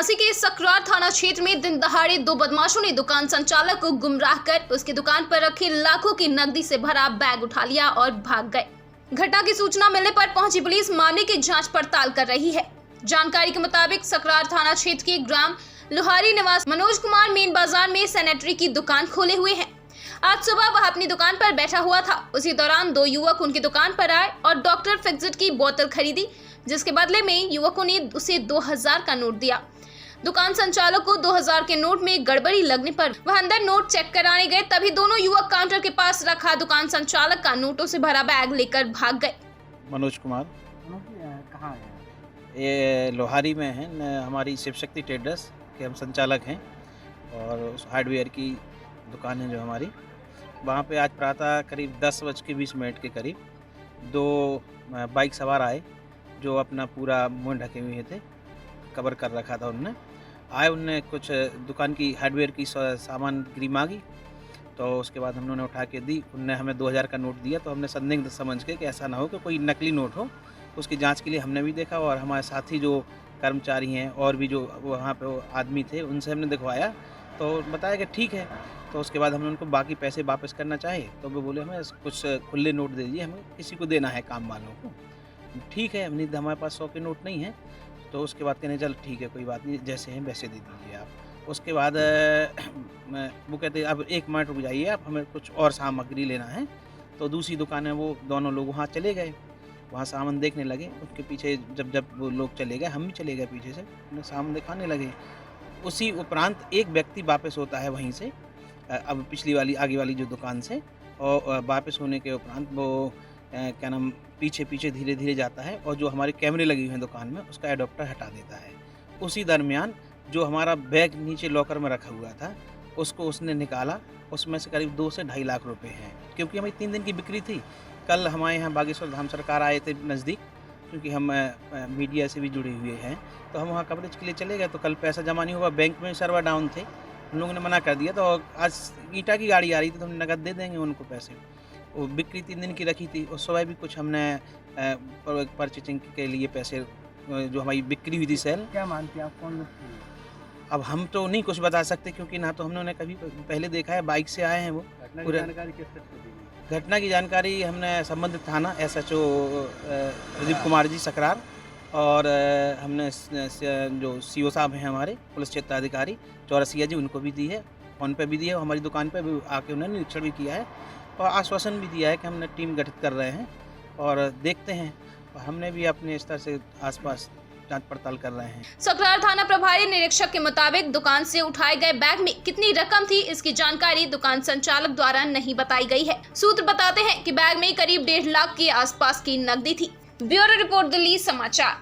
झांसी के सकरार थाना क्षेत्र में दिन दहाड़े दो बदमाशों ने दुकान संचालक को गुमराह कर उसकी दुकान पर रखे लाखों की नकदी से भरा बैग उठा लिया और भाग गए। घटना की सूचना मिलने पर पहुंची पुलिस मामले की जांच पड़ताल कर रही है। जानकारी के मुताबिक सकरार थाना क्षेत्र के ग्राम लोहारी निवासी मनोज कुमार मेन बाजार में सैनिटरी की दुकान खोले हुए हैं। आज सुबह वह अपनी दुकान पर बैठा हुआ था। उसी दौरान दो युवक उनकी दुकान पर आए और डॉक्टर फिक्सिट की बोतल खरीदी, जिसके बदले में युवकों ने उसे 2000 का नोट दिया। दुकान संचालक को 2000 के नोट में गड़बड़ी लगने पर वह अंदर नोट चेक कराने गए, तभी दोनों युवक काउंटर के पास रखा दुकान संचालक का नोटों से भरा बैग लेकर भाग गए। मनोज कुमार कहाँ है? ये लोहारी में है हमारी शिव शक्ति ट्रेडर्स के हम संचालक हैं और उस हार्डवेयर की दुकान है जो हमारी। वहाँ पे आज प्रातः करीब 10:20 के करीब दो बाइक सवार आए जो अपना पूरा मुंह ढके हुए थे, कवर कर रखा था उनने। आए उनने कुछ दुकान की हार्डवेयर की सामग्री मांगी, तो उसके बाद हम उन्होंने उठा के दी। उनने हमें 2000 का नोट दिया, तो हमने संदिग्ध समझ के कि ऐसा ना हो कि कोई नकली नोट हो, उसकी जांच के लिए हमने भी देखा और हमारे साथी जो कर्मचारी हैं और भी जो वहाँ पे आदमी थे उनसे हमने दिखवाया, तो बताया कि ठीक है। तो उसके बाद हमने उनको बाकी पैसे वापस करना चाहे तो वो बोले हमें कुछ खुले नोट दे दीजिए, हमें किसी को देना है काम वालों को। ठीक है, हमने हमारे पास 100 के नोट नहीं है। तो उसके बाद कहने चल ठीक है कोई बात नहीं, जैसे हैं वैसे दे दीजिए आप। उसके बाद वो कहते अब 1 मिनट रुक जाइए आप, हमें कुछ और सामग्री लेना है। तो दूसरी दुकान है, वो दोनों लोग वहाँ चले गए, वहाँ सामान देखने लगे। उनके पीछे जब वो लोग चले गए, हम भी चले गए पीछे से, उन्हें सामान दिखाने लगे। उसी उपरांत एक व्यक्ति वापस होता है वहीं से, अब पिछली वाली आगे वाली जो दुकान से, और वापस होने के उपरांत वो क्या नाम पीछे धीरे धीरे जाता है और जो हमारे कैमरे लगे हुए हैं दुकान में उसका एडाप्टर हटा देता है। उसी दरमियान जो हमारा बैग नीचे लॉकर में रखा हुआ था उसको उसने निकाला, उसमें से करीब 2 से 2.5 लाख रुपए हैं। क्योंकि हमारी 3 दिन की बिक्री थी। कल हमारे यहाँ बागेश्वर धाम सरकार आए थे नज़दीक, क्योंकि हम मीडिया से भी जुड़े हुए हैं, तो हम वहाँ कवरेज के लिए चले गए। तो कल पैसा जमा नहीं हुआ, बैंक में सर्वर डाउन थे, उन लोगों ने मना कर दिया। तो आज ईटा की गाड़ी आ रही थी तो हम नकद दे देंगे उनको पैसे। वो बिक्री 3 दिन की रखी थी और सुबह भी कुछ हमने परचेजिंग के लिए पैसे जो हमारी बिक्री हुई थी सेल। क्या मानते हैं आप, कौन लोग थे? अब हम तो नहीं कुछ बता सकते क्योंकि ना तो हमने उन्हें कभी पहले देखा है, बाइक से आए हैं वो। घटना की जानकारी किससे दी? घटना की जानकारी हमने संबंधित थाना SHO प्रदीप कुमार जी सकरार और हमने जो CO साहब हैं हमारे पुलिस क्षेत्र अधिकारी चौरसिया जी, उनको भी दी है, फ़ोन पे भी दी है। हमारी दुकान पे भी आके उन्होंने निरीक्षण भी किया है और आश्वासन भी दिया है कि हमने टीम गठित कर रहे हैं और देखते हैं। और हमने भी अपने स्तर से आसपास जांच पड़ताल कर रहे हैं। सकरार थाना प्रभारी निरीक्षक के मुताबिक दुकान से उठाए गए बैग में कितनी रकम थी, इसकी जानकारी दुकान संचालक द्वारा नहीं बताई गई है। सूत्र बताते हैं कि बैग में करीब 1.5 लाख के आसपास की नकदी थी। ब्यूरो रिपोर्ट, दिल्ली समाचार।